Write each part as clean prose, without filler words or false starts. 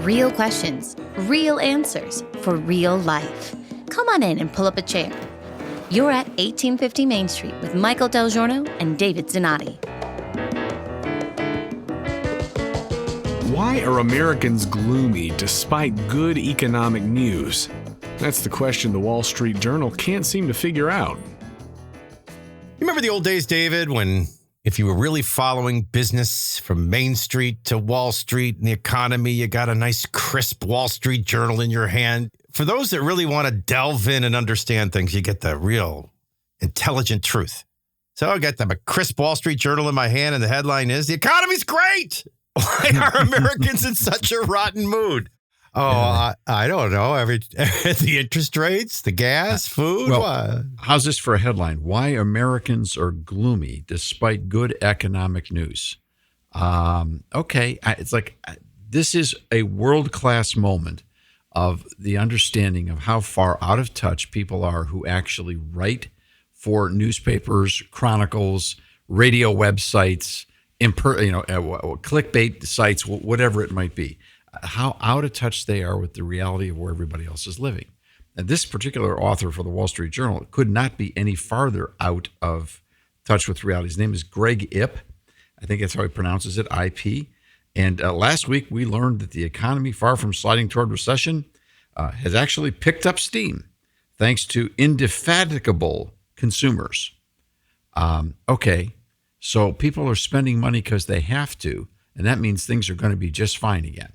Real questions, real answers for real life. Come on in and pull up a chair. You're at 1850 Main Street with Michael DelGiorno and David Zanotti. Why are Americans gloomy despite good economic news? That's the question the Wall Street Journal can't seem to figure out. You remember the old days, David, when if you were really following business from Main Street to Wall Street and the economy, you got a nice crisp Wall Street Journal in your hand. For those that really want to delve in and understand things, you get the real intelligent truth. So I got the crisp Wall Street Journal in my hand, and the headline is, "The economy's great. Why are Americans in such a rotten mood?" Oh, I don't know. The interest rates, the gas, food. Well, how's this for a headline? Why Americans are gloomy despite good economic news. Okay. It's like this is a world-class moment of the understanding of how far out of touch people are who actually write for newspapers, chronicles, radio websites, clickbait sites, whatever it might be. How out of touch they are with the reality of where everybody else is living. And this particular author for the Wall Street Journal could not be any farther out of touch with reality. His name is Greg Ip. I think that's how he pronounces it, IP. And last week, we learned that the economy, far from sliding toward recession, has actually picked up steam thanks to indefatigable consumers. Okay, so people are spending money because they have to, and that means things are going to be just fine again.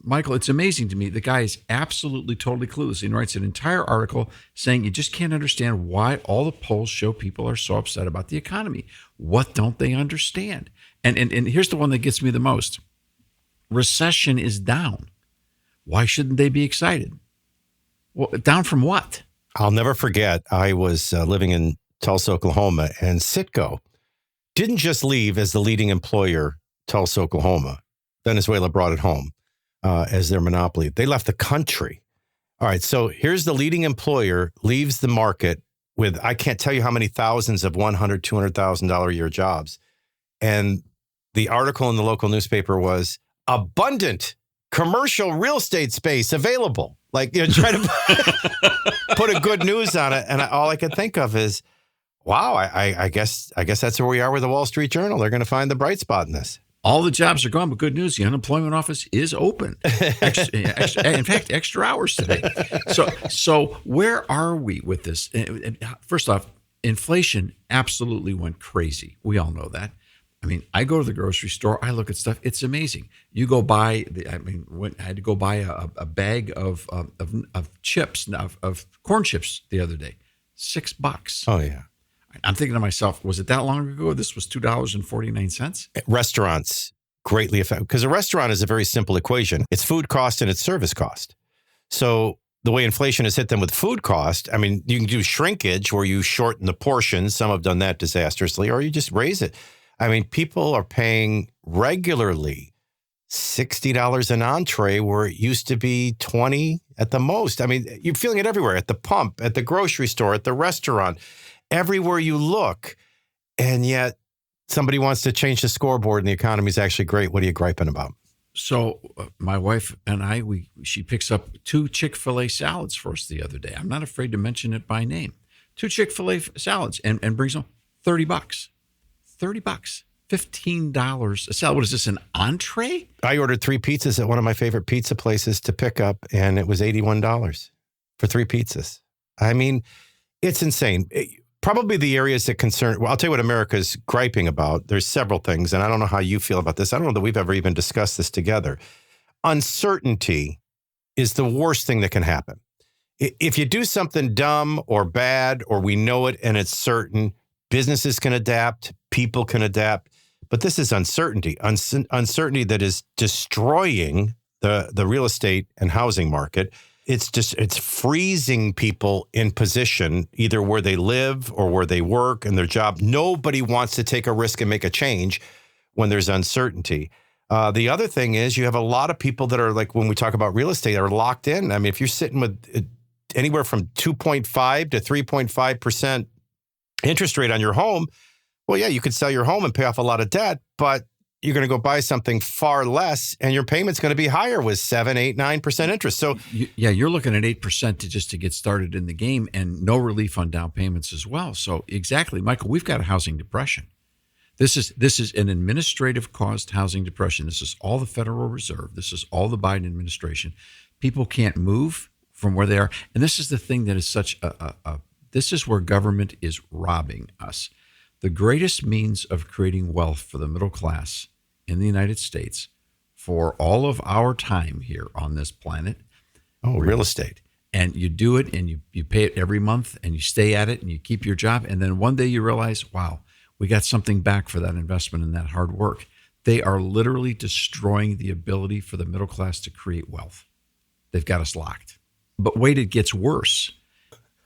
Michael, it's amazing to me. The guy is absolutely, totally clueless. He writes an entire article saying you just can't understand why all the polls show people are so upset about the economy. What don't they understand? And here's the one that gets me the most. Recession is down. Why shouldn't they be excited? Well, down from what? I'll never forget, I was living in Tulsa, Oklahoma, and Citgo didn't just leave as the leading employer, Tulsa, Oklahoma. Venezuela brought it home as their monopoly. They left the country. All right, so here's the leading employer leaves the market with, I can't tell you how many thousands of $100,000, $200,000 a year jobs. And the article in the local newspaper was, abundant commercial real estate space available. Like, try to put a good news on it. And all I could think of is, wow, I guess that's where we are with the Wall Street Journal. They're going to find the bright spot in this. All the jobs are gone, but good news, the unemployment office is open. In fact, extra hours today. So where are we with this? First off, inflation absolutely went crazy. We all know that. I mean, I go to the grocery store, I look at stuff. It's amazing. You go buy, I had to go buy a bag of chips, of corn chips the other day, $6. Oh, yeah. I'm thinking to myself, was it that long ago? This was $2.49? Restaurants greatly affect, because a restaurant is a very simple equation. It's food cost and it's service cost. So the way inflation has hit them with food cost, I mean, you can do shrinkage where you shorten the portions. Some have done that disastrously, or you just raise it. I mean, people are paying regularly $60 an entree where it used to be $20 at the most. I mean, you're feeling it everywhere, at the pump, at the grocery store, at the restaurant. Everywhere you look, and yet somebody wants to change the scoreboard and the economy is actually great. What are you griping about? So my wife and she picks up 2 Chick-fil-A salads for us the other day. I'm not afraid to mention it by name. 2 Chick-fil-A salads and brings them $30. $30. $15 a salad. What is this, an entree? I ordered 3 pizzas at one of my favorite pizza places to pick up, and it was $81 for 3 pizzas. I mean, it's insane. Probably the areas that concern, well, I'll tell you what America's griping about. There's several things, and I don't know how you feel about this. I don't know that we've ever even discussed this together. Uncertainty is the worst thing that can happen. If you do something dumb or bad, or we know it and it's certain, businesses can adapt, people can adapt. But this is uncertainty, uncertainty that is destroying the real estate and housing market. It's freezing people in position, either where they live or where they work and their job. Nobody wants to take a risk and make a change when there's uncertainty. The other thing is you have a lot of people that are, like, when we talk about real estate, are locked in. I mean, if you're sitting with anywhere from 2.5 to 3.5% interest rate on your home, well, yeah, you could sell your home and pay off a lot of debt, but you're going to go buy something far less, and your payment's going to be higher with 7, 8, 9% interest. So you're looking at 8% to get started in the game, and no relief on down payments as well. So exactly, Michael, we've got a housing depression. This is an administrative caused housing depression. This is all the Federal Reserve. This is all the Biden administration. People can't move from where they are. And this is the thing that is such this is where government is robbing us. The greatest means of creating wealth for the middle class in the United States for all of our time here on this planet. Oh, real estate. And you do it, and you pay it every month, and you stay at it, and you keep your job. And then one day you realize, wow, we got something back for that investment and that hard work. They are literally destroying the ability for the middle class to create wealth. They've got us locked. But wait, it gets worse.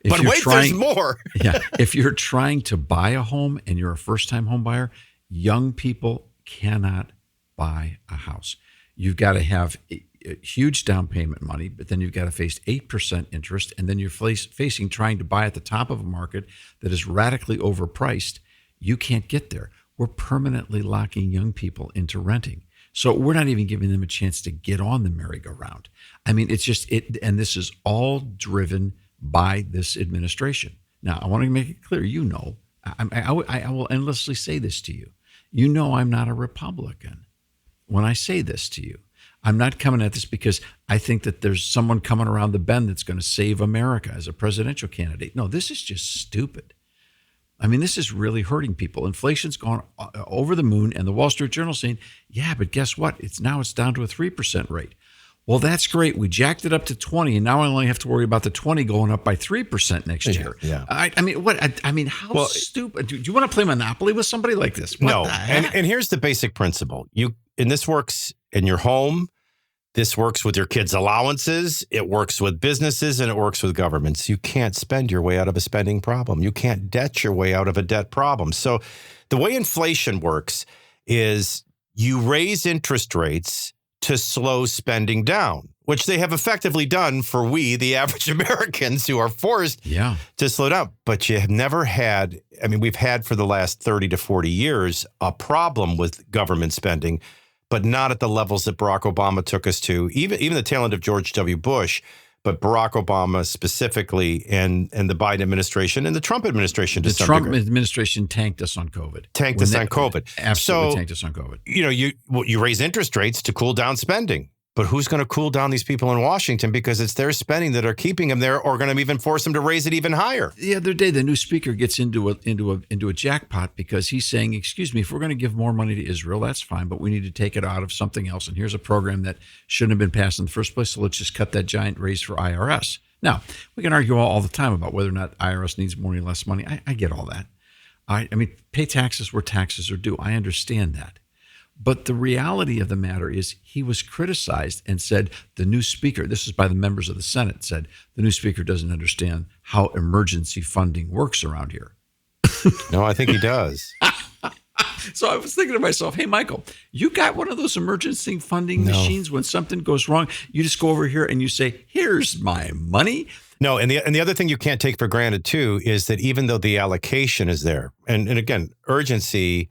There's more. Yeah. If you're trying to buy a home and you're a first-time home buyer, young people cannot buy a house. You've got to have a huge down payment money, but then you've got to face 8% interest, and then you're facing trying to buy at the top of a market that is radically overpriced. You can't get there. We're permanently locking young people into renting. So we're not even giving them a chance to get on the merry-go-round. I mean, it's just it, and this is all driven by this administration. Now, I want to make it clear, I will endlessly say this to you. You know I'm not a Republican when I say this to you. I'm not coming at this because I think that there's someone coming around the bend that's going to save America as a presidential candidate. No, this is just stupid. I mean, this is really hurting people. Inflation's gone over the moon, and the Wall Street Journal saying, yeah, but guess what? It's down to a 3% rate. Well, that's great. We jacked it up to 20, and now I only have to worry about the 20 going up by 3% next year. Yeah. I mean, how stupid? Do you want to play Monopoly with somebody like this? What no. the heck? And here's the basic principle. And this works in your home. This works with your kids' allowances. It works with businesses, and it works with governments. You can't spend your way out of a spending problem. You can't debt your way out of a debt problem. So the way inflation works is you raise interest rates to slow spending down, which they have effectively done for the average Americans who are forced to slow down. But you have never had, we've had for the last 30 to 40 years, a problem with government spending, but not at the levels that Barack Obama took us to, even the tail end of George W. Bush, but Barack Obama specifically and the Biden administration and the Trump administration to some degree. The Trump administration tanked us on COVID. Absolutely tanked us on COVID. You raise interest rates to cool down spending. But who's going to cool down these people in Washington because it's their spending that are keeping them there, or going to even force them to raise it even higher? The other day, the new speaker gets into a jackpot because he's saying, "Excuse me, if we're going to give more money to Israel, that's fine, but we need to take it out of something else. And here's a program that shouldn't have been passed in the first place. So let's just cut that giant raise for IRS." Now, we can argue all the time about whether or not IRS needs more or less money. I get all that. I mean, pay taxes where taxes are due. I understand that. But the reality of the matter is he was criticized and said the new speaker, this is by the members of the Senate, said the new speaker doesn't understand how emergency funding works around here. No, I think he does. So I was thinking to myself, hey, Michael, you got one of those emergency funding machines when something goes wrong. You just go over here and you say, here's my money. No, and the other thing you can't take for granted, too, is that even though the allocation is there, and again, urgency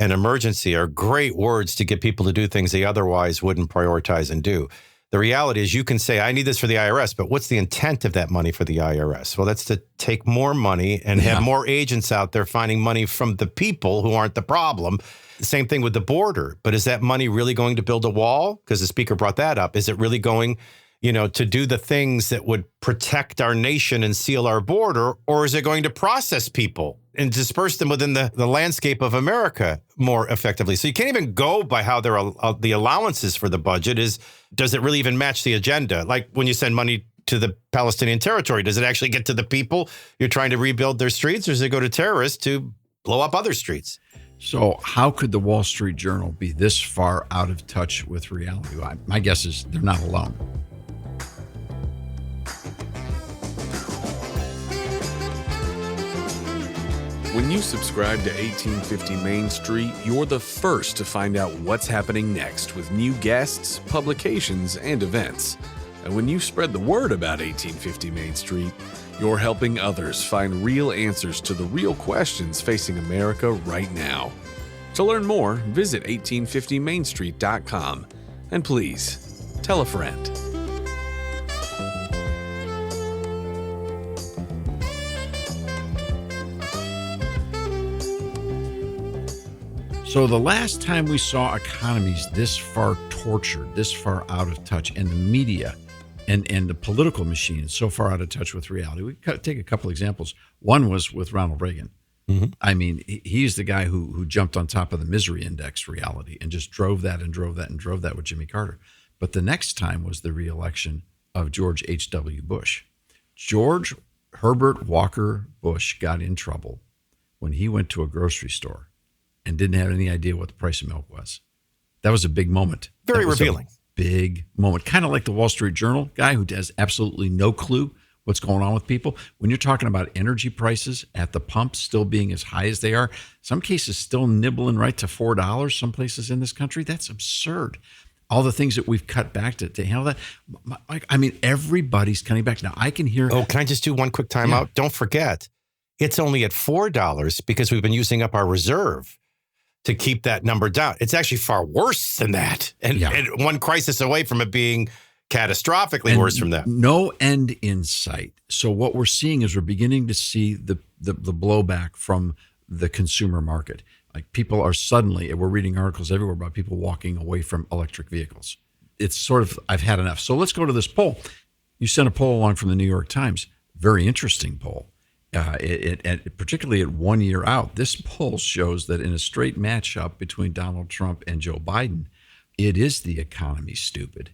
and emergency are great words to get people to do things they otherwise wouldn't prioritize and do. The reality is you can say, I need this for the IRS, but what's the intent of that money for the IRS? Well, that's to take more money and have more agents out there finding money from the people who aren't the problem. The same thing with the border. But is that money really going to build a wall? Because the speaker brought that up. Is it really going, to do the things that would protect our nation and seal our border? Or is it going to process people and disperse them within the landscape of America more effectively? So you can't even go by how the allowances for the budget is. Does it really even match the agenda? Like when you send money to the Palestinian territory, does it actually get to the people you're trying to rebuild their streets, or does it go to terrorists to blow up other streets? So how could the Wall Street Journal be this far out of touch with reality? My guess is they're not alone. When you subscribe to 1850 Main Street, you're the first to find out what's happening next with new guests, publications, and events. And when you spread the word about 1850 Main Street, you're helping others find real answers to the real questions facing America right now. To learn more, visit 1850mainstreet.com. And please, tell a friend. So the last time we saw economies this far tortured, this far out of touch, and the media and the political machine is so far out of touch with reality, we could take a couple examples. One was with Ronald Reagan. Mm-hmm. I mean, he's the guy who jumped on top of the misery index reality and just drove that with Jimmy Carter. But the next time was the reelection of George H.W. Bush. George Herbert Walker Bush got in trouble when he went to a grocery store and didn't have any idea what the price of milk was. That was a big moment. Very revealing. Big moment. Kind of like the Wall Street Journal guy who has absolutely no clue what's going on with people. When you're talking about energy prices at the pump still being as high as they are, some cases still nibbling right to $4, some places in this country, that's absurd. All the things that we've cut back to handle that. I mean, everybody's cutting back. Now, I can hear... Oh, can I just do one quick timeout? Yeah. Don't forget, it's only at $4 because we've been using up our reserve to keep that number down. It's actually far worse than that. And one crisis away from it being catastrophically worse from that. No end in sight. So what we're seeing is we're beginning to see the blowback from the consumer market. Like people are suddenly, we're reading articles everywhere about people walking away from electric vehicles. It's sort of, I've had enough. So let's go to this poll. You sent a poll along from the New York Times. Very interesting poll. Particularly at 1 year out, this poll shows that in a straight matchup between Donald Trump and Joe Biden, it is the economy, stupid.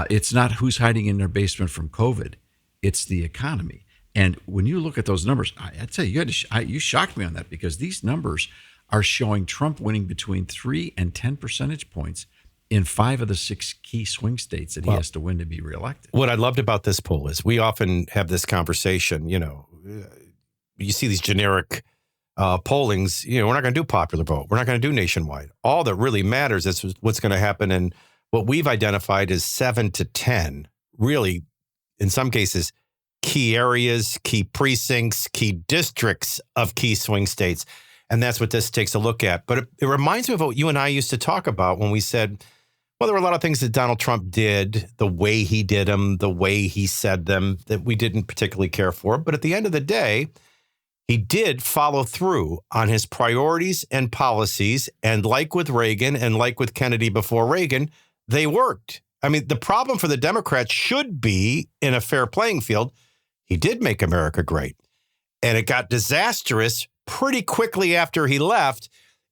It's not who's hiding in their basement from COVID. It's the economy. And when you look at those numbers, I tell you, you shocked me on that because these numbers are showing Trump winning between 3 and 10 percentage points in 5 of the 6 key swing states that he has to win to be reelected. What I loved about this poll is we often have this conversation, you see these generic pollings, we're not going to do popular vote. We're not going to do nationwide. All that really matters is what's going to happen in what we've identified as 7 to 10, really, in some cases, key areas, key precincts, key districts of key swing states. And that's what this takes a look at. But it reminds me of what you and I used to talk about when we said, well, there were a lot of things that Donald Trump did, the way he did them, the way he said them, that we didn't particularly care for. But at the end of the day, he did follow through on his priorities and policies. And like with Reagan and like with Kennedy before Reagan, they worked. I mean, the problem for the Democrats should be in a fair playing field. He did make America great. And it got disastrous pretty quickly after he left.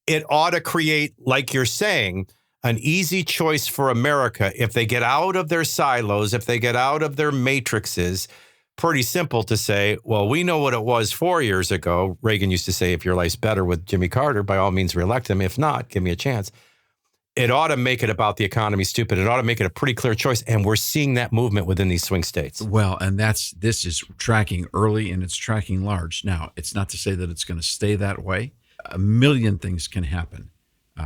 It ought to create, like you're saying, an easy choice for America if they get out of their silos, if they get out of their matrices. Pretty simple to say, well, we know what it was 4 years ago. Reagan used to say, if your life's better with Jimmy Carter, by all means, reelect him. If not, give me a chance. It ought to make it about the economy, stupid. It ought to make it a pretty clear choice. And we're seeing that movement within these swing states. Well, and this is tracking early and it's tracking large. Now, it's not to say that it's going to stay that way. A million things can happen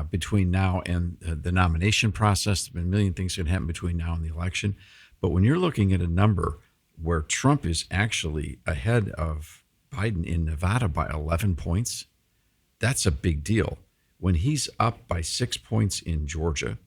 between now and the nomination process. A million things can happen between now and the election. But when you're looking at a number where Trump is actually ahead of Biden in Nevada by 11 points, that's a big deal. When he's up by 6 points in Georgia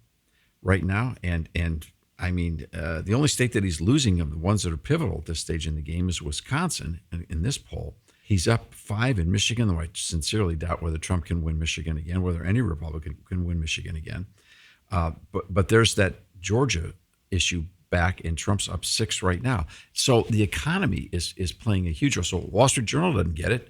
right now, and I mean, the only state that he's losing of the ones that are pivotal at this stage in the game is Wisconsin in this poll. He's up 5 in Michigan, though I sincerely doubt whether Trump can win Michigan again, whether any Republican can win Michigan again. But there's that Georgia issue back, and Trump's up 6 right now. So the economy is playing a huge role. So Wall Street Journal doesn't get it,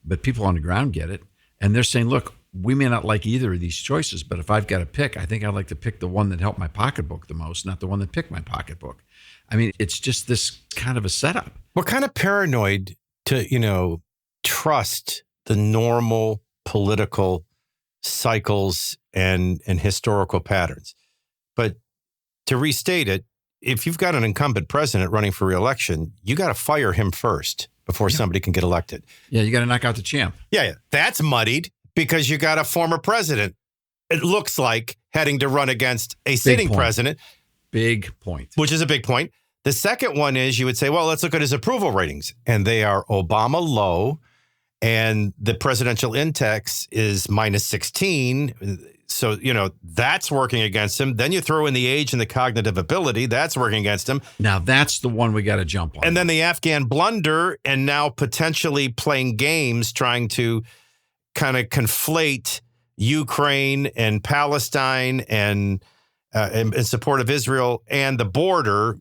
but people on the ground get it. And they're saying, look, we may not like either of these choices, but if I've got to pick, I think I'd like to pick the one that helped my pocketbook the most, not the one that picked my pocketbook. I mean, it's just this kind of a setup. We're kind of paranoid to, trust the normal political cycles and historical patterns. But to restate it, if you've got an incumbent president running for re-election, you got to fire him first before somebody can get elected. Yeah, you got to knock out the champ. Yeah. That's muddied because you got a former president, it looks like, heading to run against a sitting president. Big point. Which is a big point. The second one is you would say, well, let's look at his approval ratings. And they are Obama low and the presidential index is minus 16. So, that's working against him. Then you throw in the age and the cognitive ability. That's working against him. Now, that's the one we got to jump on. And then the Afghan blunder, and now potentially playing games, trying to kind of conflate Ukraine and Palestine and in support of Israel and the border.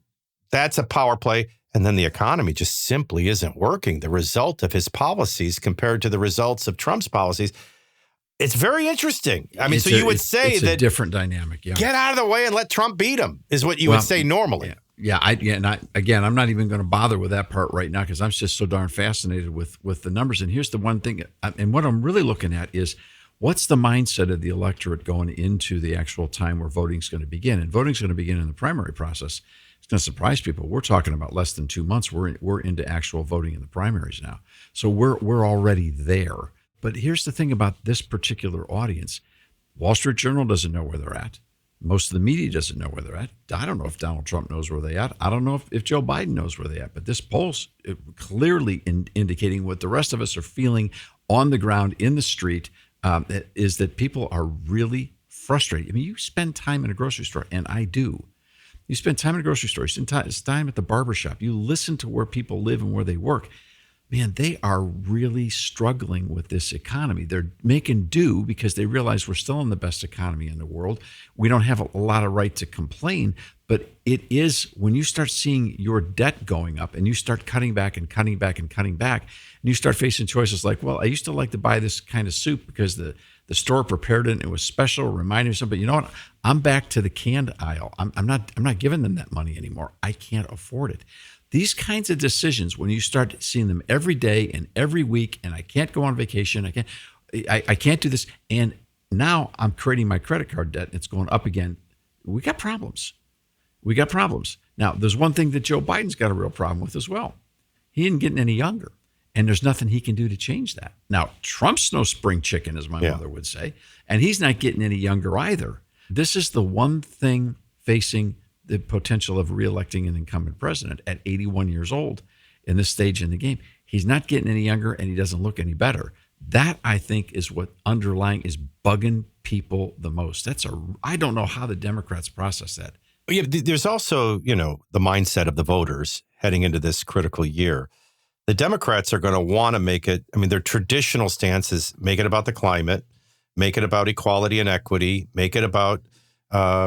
That's a power play. And then the economy just simply isn't working. The result of his policies compared to the results of Trump's policies. It's very interesting. I mean, you would say it's that a different dynamic. Yeah. Get out of the way and let Trump beat him is what you would say normally. Yeah. I'm not even going to bother with that part right now because I'm just so darn fascinated with the numbers. And here's the one thing, and what I'm really looking at is what's the mindset of the electorate going into the actual time where voting's going to begin. And voting's going to begin in the primary process. It's going to surprise people. We're talking about less than 2 months. We're into actual voting in the primaries now. So we're already there. But here's the thing about this particular audience. Wall Street Journal doesn't know where they're at. Most of the media doesn't know where they're at. I don't know if Donald Trump knows where they're at. I don't know if Joe Biden knows where they're at. But this poll's clearly indicating what the rest of us are feeling on the ground, in the street, is that people are really frustrated. I mean, you spend time in a grocery store, and I do. You spend time in a grocery store. You spend time at the barbershop. You listen to where people live and where they work. Man, they are really struggling with this economy. They're making do because they realize we're still in the best economy in the world. We don't have a lot of right to complain, but it is when you start seeing your debt going up and you start cutting back and cutting back and cutting back, and you start facing choices like, well, I used to like to buy this kind of soup because the store prepared it and it was special, reminded me of something. But you know what? I'm back to the canned aisle. I'm not giving them that money anymore. I can't afford it. These kinds of decisions, when you start seeing them every day and every week, and I can't go on vacation, I can't do this, and now I'm creating my credit card debt, and it's going up again. We got problems. Now, there's one thing that Joe Biden's got a real problem with as well. He isn't getting any younger, and there's nothing he can do to change that. Now, Trump's no spring chicken, as my mother would say, and he's not getting any younger either. This is the one thing facing the potential of reelecting an incumbent president at 81 years old in this stage in the game. He's not getting any younger and he doesn't look any better. That, I think, is what underlying is bugging people the most. I don't know how the Democrats process that. Yeah, there's also, the mindset of the voters heading into this critical year. The Democrats are going to want to make it, their traditional stance is make it about the climate, make it about equality and equity, make it about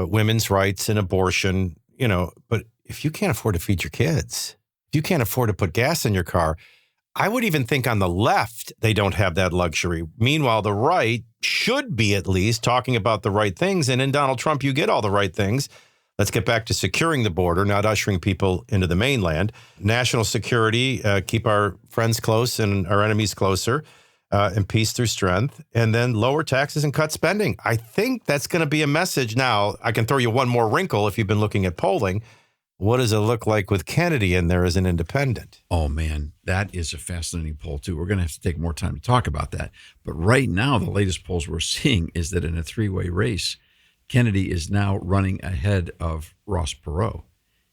women's rights and abortion, but if you can't afford to feed your kids, if you can't afford to put gas in your car, I would even think on the left, they don't have that luxury. Meanwhile, the right should be at least talking about the right things. And in Donald Trump, you get all the right things. Let's get back to securing the border, not ushering people into the mainland. National security, keep our friends close and our enemies closer. And peace through strength, and then lower taxes and cut spending. I think that's going to be a message. Now, I can throw you one more wrinkle if you've been looking at polling. What does it look like with Kennedy in there as an independent? Oh, man, that is a fascinating poll, too. We're going to have to take more time to talk about that. But right now, the latest polls we're seeing is that in a three-way race, Kennedy is now running ahead of Ross Perot.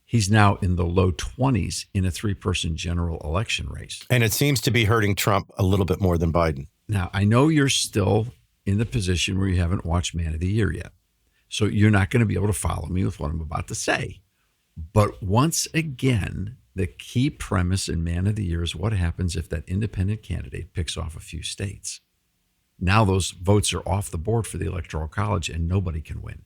He's now in the low 20s in a three-person general election race. And it seems to be hurting Trump a little bit more than Biden. Now, I know you're still in the position where you haven't watched Man of the Year yet. So you're not going to be able to follow me with what I'm about to say. But once again, the key premise in Man of the Year is what happens if that independent candidate picks off a few states. Now those votes are off the board for the Electoral College and nobody can win.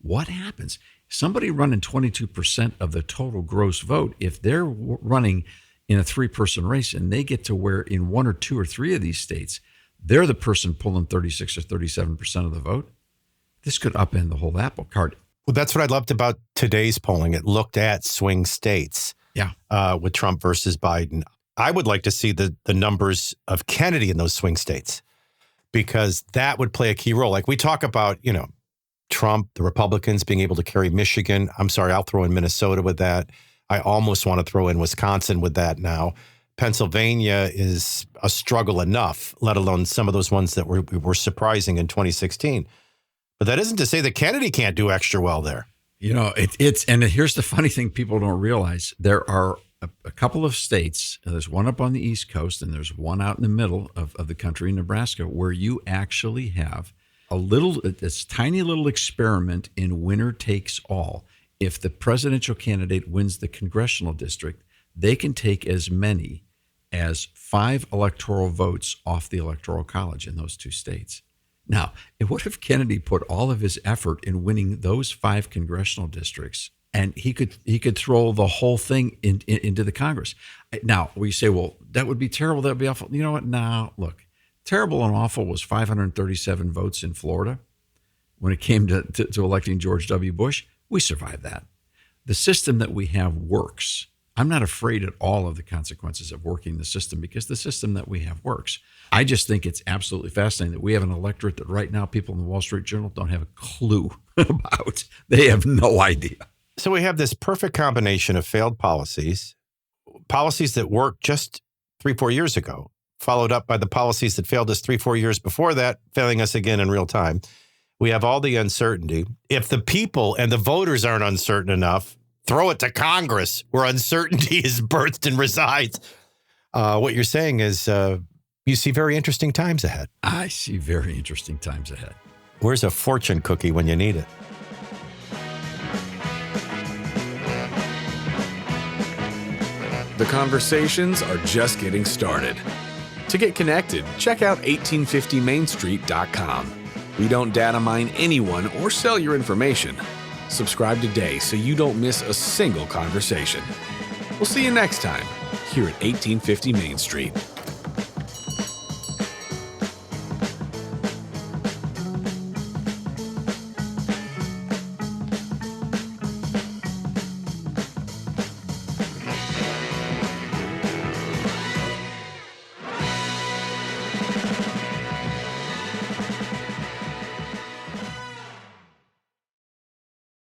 What happens? Somebody running 22% of the total gross vote, if they're running in a three-person race and they get to where in one or two or three of these states, they're the person pulling 36 or 37% of the vote, this could upend the whole apple cart. Well, that's what I loved about today's polling. It looked at swing states with Trump versus Biden. I would like to see the numbers of Kennedy in those swing states because that would play a key role. Like we talk about, Trump, the Republicans being able to carry Michigan. I'm sorry, I'll throw in Minnesota with that. I almost want to throw in Wisconsin with that now. Pennsylvania is a struggle enough, let alone some of those ones that were surprising in 2016. But that isn't to say that Kennedy can't do extra well there. It's and here's the funny thing people don't realize. There are a couple of states. There's one up on the East Coast, and there's one out in the middle of the country, Nebraska, where you actually have this tiny little experiment in winner takes all. If the presidential candidate wins the congressional district, they can take as many as 5 electoral votes off the Electoral College in those 2 states. Now, what if Kennedy put all of his effort in winning those 5 congressional districts, and he could throw the whole thing into the Congress? Now, we say, well, that would be terrible. That would be awful. You know what? Now, look, terrible and awful was 537 votes in Florida when it came to electing George W. Bush. We survived that. The system that we have works. I'm not afraid at all of the consequences of working the system because the system that we have works. I just think it's absolutely fascinating that we have an electorate that right now people in the Wall Street Journal don't have a clue about. They have no idea. So we have this perfect combination of failed policies that worked just 3-4 years ago, followed up by the policies that failed us 3-4 years before that, failing us again in real time. We have all the uncertainty. If the people and the voters aren't uncertain enough, throw it to Congress where uncertainty is birthed and resides. What you're saying is you see very interesting times ahead. I see very interesting times ahead. Where's a fortune cookie when you need it? The conversations are just getting started. To get connected, check out 1850mainstreet.com. We don't data mine anyone or sell your information. Subscribe today so you don't miss a single conversation. We'll see you next time here at 1850 Main Street.